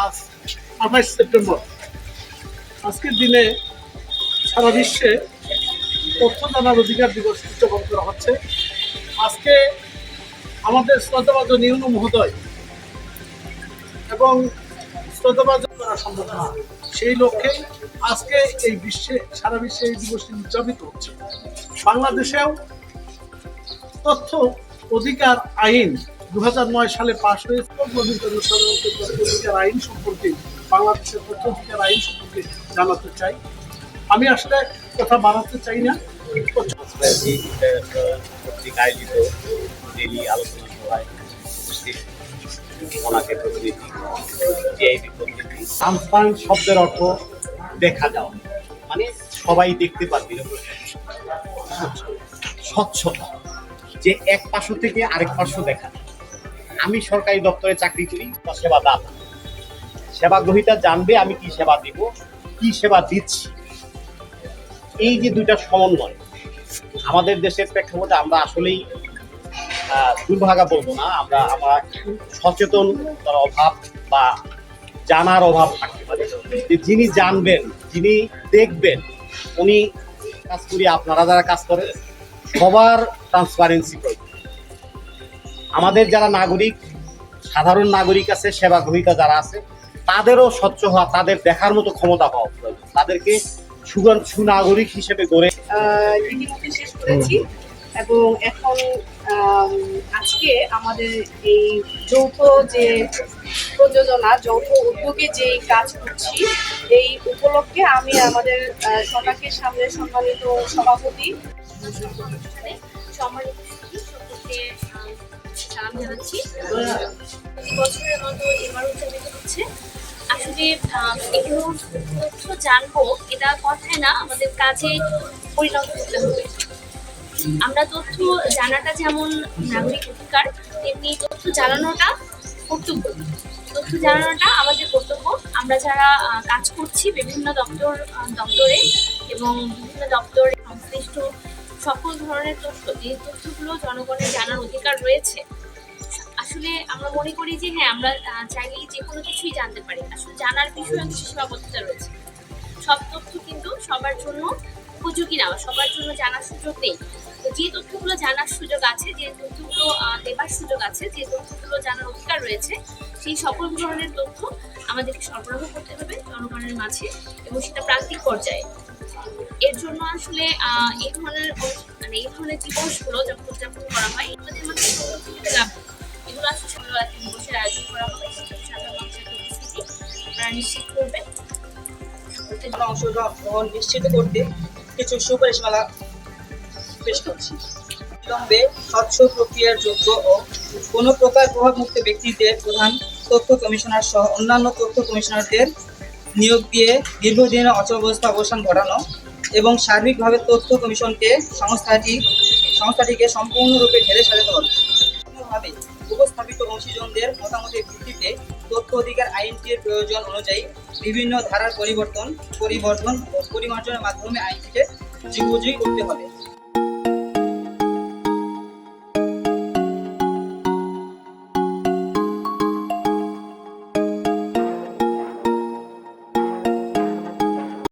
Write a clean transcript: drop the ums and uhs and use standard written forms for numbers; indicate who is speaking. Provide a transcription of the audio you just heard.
Speaker 1: আজ 28 সেপ্টেম্বর, আজকের দিনে সারা বিশ্বে তথ্য জানার অধিকার দিবস উদযাপন করা হচ্ছে। আজকে আমাদের শ্রদ্ধাভাজন নিউন মহোদয় এবং শ্রদ্ধাভাজন করা সম্ভব না, সেই লক্ষ্যে আজকে এই সারা বিশ্বে এই দিবসটি উদযাপিত হচ্ছে। বাংলাদেশেও তথ্য অধিকার আইন 2009 সালে পাশ হয়েছে। অধিকার আইন সম্পর্কে, বাংলাদেশের তথ্য অধিকার আইন সম্পর্কে জানাতে চাই। আমি আসলে কথা বাড়াতে চাই না।
Speaker 2: আয়োজিত ডেলি আলোচনা সভায় ওনাকে প্রতিনিধি টিআইবি প্রতিনিধি। ট্রান্সপারেন্ট শব্দের অর্থ দেখা যাওয়া, মানে সবাই দেখতে পারবে। স্বচ্ছতা, যে এক পার্শ্ব থেকে আরেক পার্শ্ব দেখা। আমি সরকারি দপ্তরে চাকরি করি, সেবাদাতা, সেবা গ্রহীতা জানবে আমি কি সেবা দিব, কি সেবা দিচ্ছি। এই যে দুইটা সমন্বয় আমাদের দেশের প্রেক্ষাপটে আমরা আসলেই দুর্ভাগা বলবো না, আমরা সচেতন অভাব বা জানার অভাব থাকতে পারে। যে যিনি জানবেন, যিনি দেখবেন, উনি কাজ করি, আপনারা যারা কাজ করেন সবার ট্রান্সপারেন্সি প্রয়োজন। আমাদের যারা নাগরিক, সাধারণ নাগরিক আছে, সেবা গ্রহীতা যারা আছে, তাদেরও স্বচ্ছ হওয়া, তাদের দেখার মতো ক্ষমতা পাওয়া প্রয়োজন। তাদেরকে সুনাগরিক হিসেবে গড়ে
Speaker 3: ইতিমধ্যে শেষ করেছি এবং এখন আজকে আমাদের এই যৌথ যে প্রযোজনা, যৌথ উদ্যোগে যে কাজ করছি, এই উপলক্ষে আমি আমাদের সমাজের সামনে সম্মানিত সভাপতি
Speaker 4: সম্মানিত সকলকে সালাম জানাচ্ছি। প্রতি বছরের মতো এবার উদযাপিত হচ্ছে। আসলে একটু তথ্য জানবো, এটা কথায় না, আমাদের কাজে পরিণত করতে হবে। আমরা তথ্য জানাটা যেমন নাগরিক অধিকার, তেমনি তথ্য জানানোটা কর্তব্য। তথ্য জানানোটা আমাদের কর্তব্য। আমরা যারা কাজ করছি বিভিন্ন দপ্তরে এবং বিভিন্ন দপ্তরে সংশ্লিষ্ট সকল ধরনের তথ্য, যে তথ্যগুলো জনগণের জানার অধিকার রয়েছে, আসলে আমরা মনে করি যে হ্যাঁ, আমরা চাইলেই যে কোনো কিছুই জানতে পারি। আসলে জানার বিষয়ে কিছু সীমাবদ্ধতা রয়েছে। সব তথ্য কিন্তু সবার জন্য উপযোগী না, সবার জন্য জানার সুযোগ নেই। তো যে তথ্যগুলো জানার সুযোগ আছে, যে তথ্যগুলো দেবার সুযোগ আছে, যে তথ্যগুলো জানার অধিকার রয়েছে, সেই সকল ধরনের তথ্য আমাদেরকে সরবরাহ করতে হবে জনগণের মাঝে, এবং সেটা প্রান্তিক পর্যায়ে। এর জন্য আসলে এই ধরনের দিবসগুলো যখন উদযাপন করা হয়, এগুলোদের মধ্যে লাভ, এগুলো আসলে দিবসের আয়োজন করা হবে, সাধারণ মানুষের উপস্থিতি আপনারা নিশ্চিত করবেন।
Speaker 5: অংশগ্রহণ নিশ্চিত করতে কিছু সুপারিশমালা পেশ করছি। বিলম্বে স্বচ্ছ প্রক্রিয়ার যোগ্য ও কোনো প্রকার প্রভাবমুক্ত ব্যক্তিদের প্রধান তথ্য কমিশনার সহ অন্যান্য তথ্য কমিশনারদের নিয়োগ দিয়ে দীর্ঘদিনের অচলাবস্থা অবসান ঘটানো এবং সার্বিকভাবে তথ্য কমিশনকে সংস্থাটিকে সম্পূর্ণরূপে ঢেলে সাজাতে হবে। ভাবে উপস্থাপিত অংশীজনদের মতামতের ভিত্তিতে তথ্য অধিকার আইনটির প্রয়োজন অনুযায়ী বিভিন্ন ধারার পরিবর্তন ও পরিমার্জনের মাধ্যমে আইনটিকে যুগোপযোগী করতে হবে।